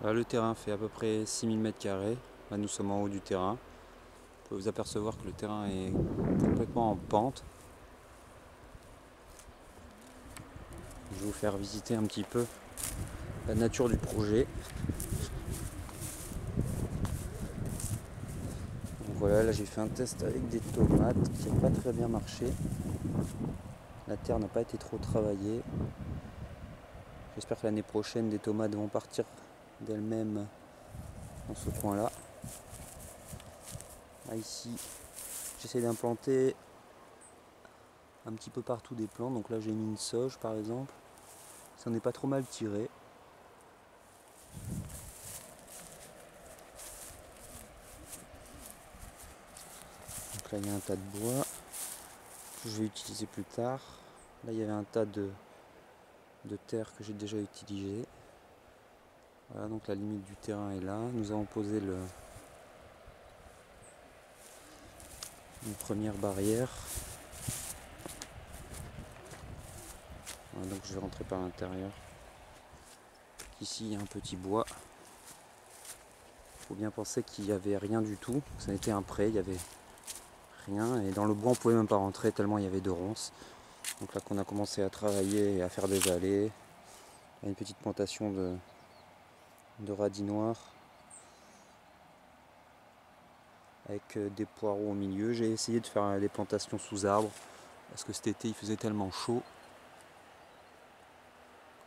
Là, le terrain fait à peu près 6000 m². Là, nous sommes en haut du terrain. Vous pouvez vous apercevoir que le terrain est complètement en pente. Je vais vous faire visiter un petit peu la nature du projet. Donc voilà, là j'ai fait un test avec des tomates qui n'a pas très bien marché. La terre n'a pas été trop travaillée. J'espère que l'année prochaine des tomates vont partir d'elles-mêmes dans ce coin-là. Là ici, j'essaie d'implanter un petit peu partout des plantes. Donc là j'ai mis une sauge par exemple. Ça n'est pas trop mal tiré. Donc là il y a un tas de bois que je vais utiliser plus tard. Là il y avait un tas de terre que j'ai déjà utilisé. Voilà, donc la limite du terrain est là. Nous avons posé une première barrière. Voilà, donc je vais rentrer par l'intérieur. Ici il y a un petit bois. Il faut bien penser qu'il n'y avait rien du tout. Ça n'était un pré, il n'y avait rien. Et dans le bois on ne pouvait même pas rentrer tellement il y avait de ronces. Donc là qu'on a commencé à travailler et à faire des allées. Il y a une petite plantation de radis noirs. Avec des poireaux au milieu. J'ai essayé de faire des plantations sous arbres. Parce que cet été il faisait tellement chaud.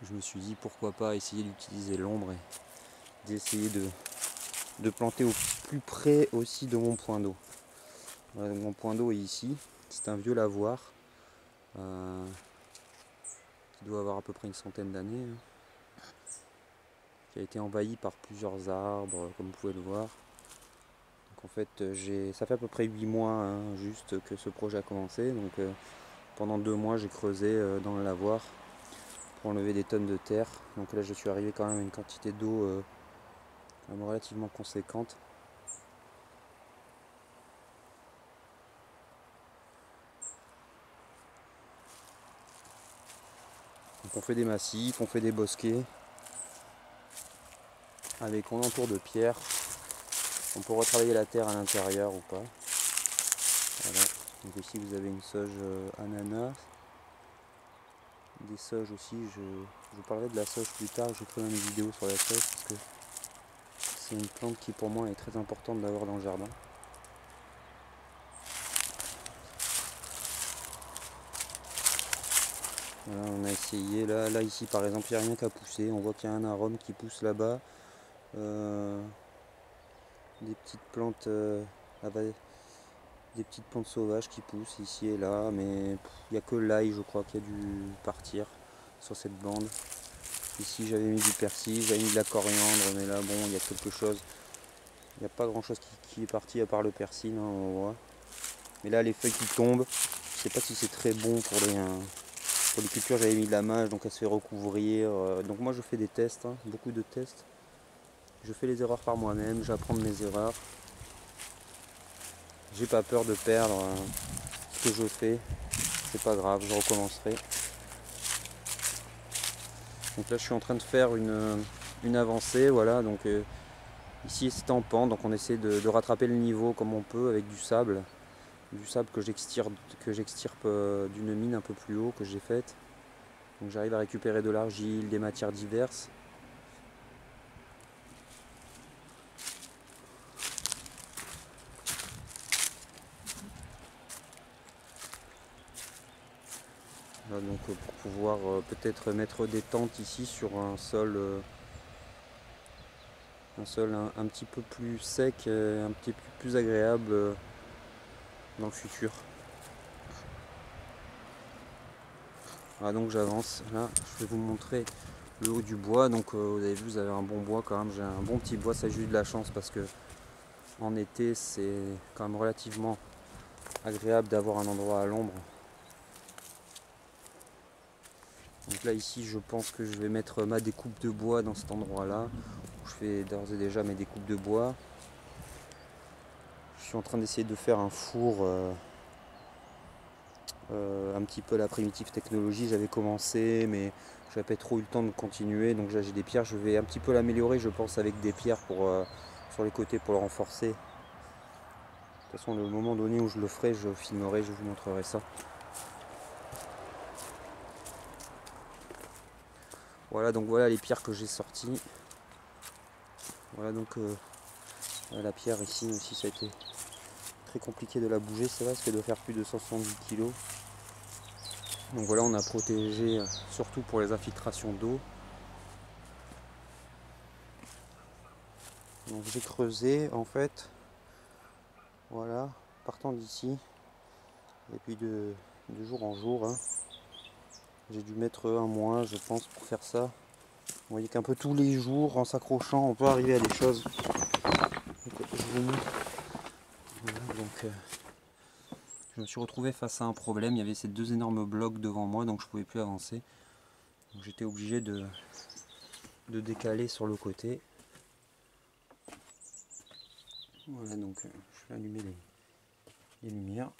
Je me suis dit pourquoi pas essayer d'utiliser l'ombre et d'essayer de planter au plus près aussi de mon point d'eau. Voilà, mon point d'eau est ici, c'est un vieux lavoir qui doit avoir à peu près une centaine d'années, qui a été envahi par plusieurs arbres comme vous pouvez le voir. Donc en fait ça fait à peu près 8 mois juste que ce projet a commencé, donc pendant 2 mois j'ai creusé dans le lavoir pour enlever des tonnes de terre. Donc là je suis arrivé quand même à une quantité d'eau quand même relativement conséquente. Donc on fait des massifs, on fait des bosquets avec on entoure de pierres. On peut retravailler la terre à l'intérieur ou pas. Voilà. Donc ici vous avez une sauge ananas. Des sauges aussi, je vous parlerai de la sauge plus tard, je ferai une vidéo sur la sauge parce que c'est une plante qui pour moi est très importante d'avoir dans le jardin. Voilà, on a essayé, là ici par exemple il n'y a rien qu'à pousser, on voit qu'il y a un arôme qui pousse là-bas. Des petites plantes des petites plantes sauvages qui poussent ici et là, mais il n'y a que l'ail je crois qui a dû partir sur cette bande. Ici j'avais mis du persil, j'avais mis de la coriandre, mais là bon il y a quelque chose, il n'y a pas grand chose qui est parti à part le persil, hein, on voit. Mais là les feuilles qui tombent, je sais pas si c'est très bon pour les cultures. J'avais mis de la mâche donc elle se fait recouvrir, donc moi je fais des tests, hein, beaucoup de tests. Je fais les erreurs par moi-même, j'apprends de mes erreurs. J'ai pas peur de perdre ce que je fais, c'est pas grave, je recommencerai. Donc là je suis en train de faire une avancée, voilà, donc ici c'est en pente, donc on essaie de rattraper le niveau comme on peut avec du sable que j'extirpe d'une mine un peu plus haut que j'ai faite. Donc j'arrive à récupérer de l'argile, des matières diverses. Là, donc pour pouvoir peut-être mettre des tentes ici sur un sol un petit peu plus sec, un petit peu plus agréable dans le futur. Voilà, donc j'avance, là je vais vous montrer le haut du bois. Donc vous avez vu, vous avez un bon bois quand même, j'ai un bon petit bois, ça j'ai eu de la chance parce que en été c'est quand même relativement agréable d'avoir un endroit à l'ombre. Donc là ici je pense que je vais mettre ma découpe de bois dans cet endroit là. Je fais d'ores et déjà mes découpes de bois. Je suis en train d'essayer de faire un four un petit peu la primitive technologie, j'avais commencé mais j'avais pas trop eu le temps de continuer, donc là j'ai des pierres, je vais un petit peu l'améliorer je pense avec des pierres pour, sur les côtés pour le renforcer. De toute façon le moment donné où je le ferai, je filmerai, je vous montrerai ça. Voilà, donc voilà les pierres que j'ai sorties. Voilà donc la pierre ici aussi, ça a été très compliqué de la bouger, c'est vrai parce qu'elle doit faire plus de 170 kg. Donc voilà, on a protégé surtout pour les infiltrations d'eau. Donc j'ai creusé en fait, voilà, partant d'ici, et puis de jour en jour, hein. J'ai dû mettre un mois je pense pour faire ça. Vous voyez qu'un peu tous les jours en s'accrochant on peut arriver à des choses. Donc, je vous montre. Voilà, donc je me suis retrouvé face à un problème, il y avait ces deux énormes blocs devant moi donc je ne pouvais plus avancer. Donc j'étais obligé de décaler sur le côté. Voilà, donc je vais allumer les lumières.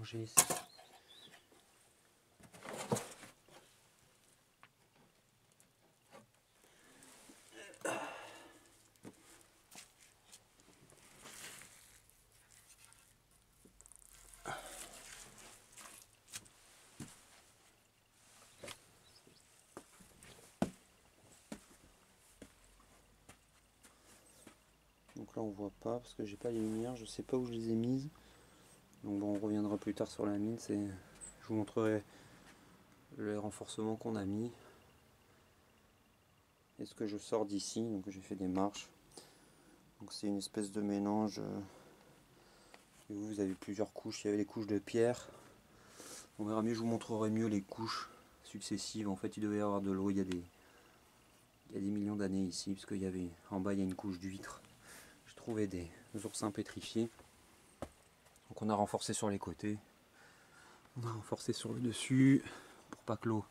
J'ai ici. Donc là on voit pas parce que j'ai pas les lumières, je sais pas où je les ai mises. Donc bon, on reviendra plus tard sur la mine, je vous montrerai le renforcement qu'on a mis. Et ce que je sors d'ici, donc j'ai fait des marches. Donc c'est une espèce de mélange. Vous avez plusieurs couches, il y avait les couches de pierre. On verra mieux, je vous montrerai mieux les couches successives. En fait il devait y avoir de l'eau, il y a des millions d'années ici, parce qu'il y avait en bas il y a une couche d'huîtres. J'ai trouvé des oursins pétrifiés. Donc on a renforcé sur les côtés. On a renforcé sur le dessus pour pas que l'eau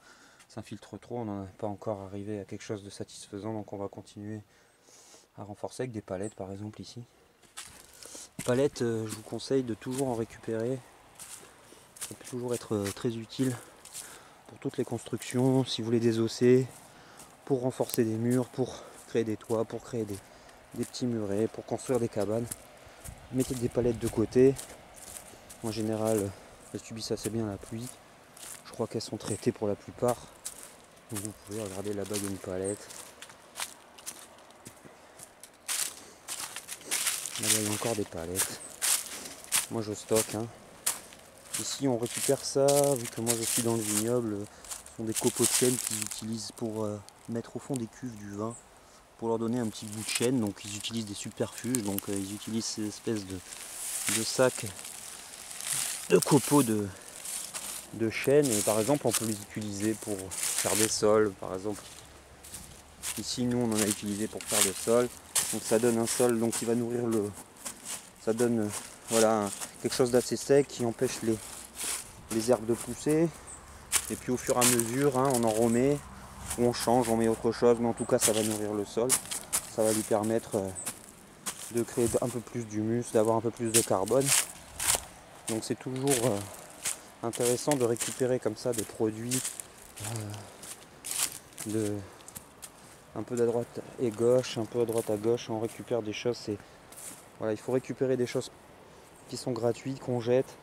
s'infiltre trop. On n'en a pas encore arrivé à quelque chose de satisfaisant, donc on va continuer à renforcer avec des palettes par exemple ici. Palettes, je vous conseille de toujours en récupérer. Ça peut toujours être très utile pour toutes les constructions, si vous voulez désosser, pour renforcer des murs, pour créer des toits, pour créer des petits murets, pour construire des cabanes. Mettez des palettes de côté. En général, elles subissent assez bien la pluie. Je crois qu'elles sont traitées pour la plupart. Donc vous pouvez regarder là-bas, il y a une palette. Là-bas, il y a encore des palettes. Moi, je stocke. Hein. Ici, on récupère ça, vu que moi, je suis dans le vignoble. Ce sont des copeaux de chêne qu'ils utilisent pour mettre au fond des cuves du vin, pour leur donner un petit bout de chêne. Donc, ils utilisent des subterfuges. Donc, ils utilisent ces espèces de sacs de copeaux de chêne. Et par exemple, on peut les utiliser pour faire des sols, par exemple. Ici, nous, on en a utilisé pour faire le sol. Donc, ça donne un sol donc qui va nourrir le... Ça donne voilà, quelque chose d'assez sec qui empêche les herbes de pousser. Et puis, au fur et à mesure, hein, on en remet, ou on change, on met autre chose. Mais en tout cas, ça va nourrir le sol. Ça va lui permettre de créer un peu plus d'humus, d'avoir un peu plus de carbone. Donc, c'est toujours intéressant de récupérer comme ça des produits un peu à droite et gauche, un peu à droite à gauche, on récupère des choses. Voilà, il faut récupérer des choses qui sont gratuites, qu'on jette,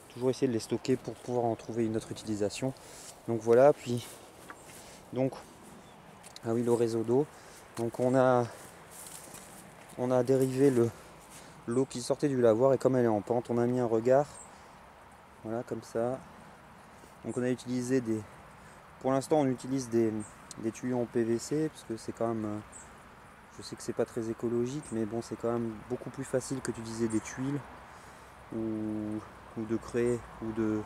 toujours essayer de les stocker pour pouvoir en trouver une autre utilisation. Donc voilà, puis donc ah oui, le réseau d'eau. Donc on a dérivé l'eau qui sortait du lavoir et comme elle est en pente, on a mis un regard, voilà comme ça. Donc on a utilisé pour l'instant on utilise des tuyaux en PVC parce que c'est quand même, je sais que c'est pas très écologique, mais bon c'est quand même beaucoup plus facile que d'utiliser des tuiles ou de créer ou de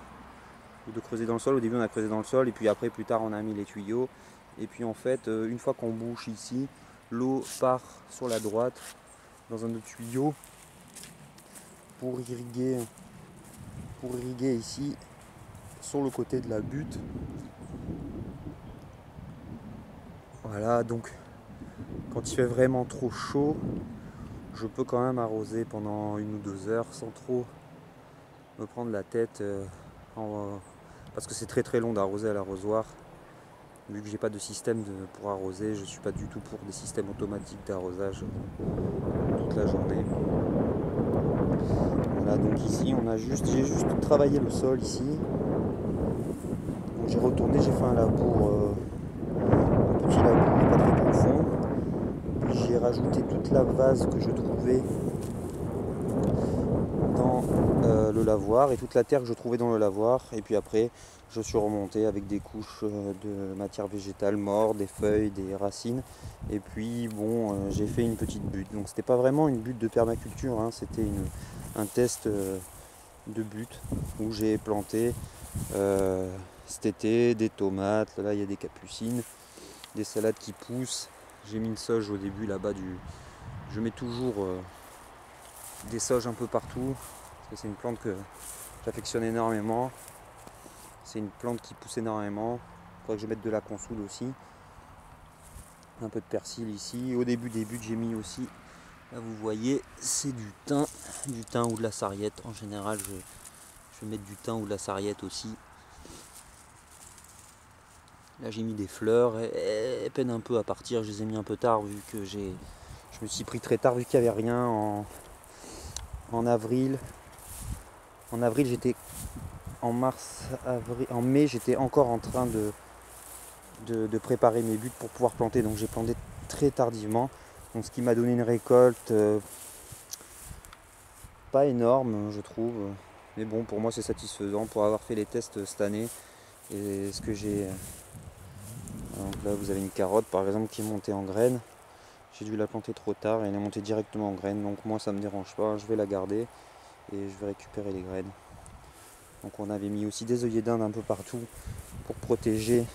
creuser dans le sol. Au début on a creusé dans le sol et puis après plus tard on a mis les tuyaux. Et puis en fait une fois qu'on bouche ici, l'eau part sur la droite dans un autre tuyau pour irriguer ici sur le côté de la butte. Voilà, donc quand il fait vraiment trop chaud, je peux quand même arroser pendant 1 ou 2 heures sans trop me prendre la tête parce que c'est très long d'arroser à l'arrosoir. Vu que j'ai pas de système pour arroser, je suis pas du tout pour des systèmes automatiques d'arrosage toute la journée. Voilà, donc ici j'ai juste travaillé le sol ici. Donc j'ai retourné, j'ai fait un labour, un petit labour pas très profond. Puis j'ai rajouté toute la vase que je trouvais dans le lavoir et toute la terre que je trouvais dans le lavoir. Et puis après, je suis remonté avec des couches de matière végétale morte, des feuilles, des racines. Et puis bon, j'ai fait une petite butte. Donc c'était pas vraiment une butte de permaculture, hein, c'était un test de butte où j'ai planté cet été des tomates. Là il y a des capucines, des salades qui poussent. J'ai mis une sauge au début là-bas je mets toujours des sauges un peu partout parce que c'est une plante que j'affectionne énormément. C'est une plante qui pousse énormément. Il faudrait que je mette de la consoude aussi. Un peu de persil ici. Au début des buttes, j'ai mis aussi, là vous voyez, c'est du thym ou de la sarriette. En général, je vais mettre du thym ou de la sarriette aussi. Là j'ai mis des fleurs, elles peinent un peu à partir. Je les ai mis un peu tard vu que je me suis pris très tard vu qu'il n'y avait rien en avril. En avril j'étais en mai j'étais encore en train de préparer mes buttes pour pouvoir planter, donc j'ai planté très tardivement, donc ce qui m'a donné une récolte pas énorme je trouve, mais bon pour moi c'est satisfaisant pour avoir fait les tests cette année. Et ce que j'ai, donc là vous avez une carotte par exemple qui est montée en graines, j'ai dû la planter trop tard et elle est montée directement en graines, donc moi ça me dérange pas, je vais la garder et je vais récupérer les graines. Donc on avait mis aussi des œillets d'Inde un peu partout pour protéger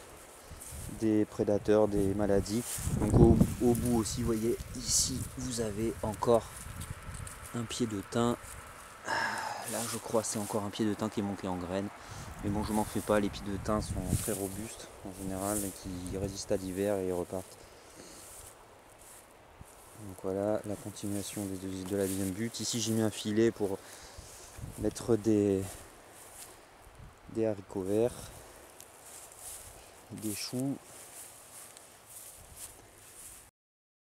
des prédateurs, des maladies. Donc au bout aussi, vous voyez, ici vous avez encore un pied de thym. Là je crois c'est encore un pied de thym qui est monté en graines. Mais bon je m'en fais pas, les pieds de thym sont très robustes en général et qui résistent à l'hiver et ils repartent. Donc voilà la continuation de la deuxième butte. Ici j'ai mis un filet pour mettre des haricots verts, des choux.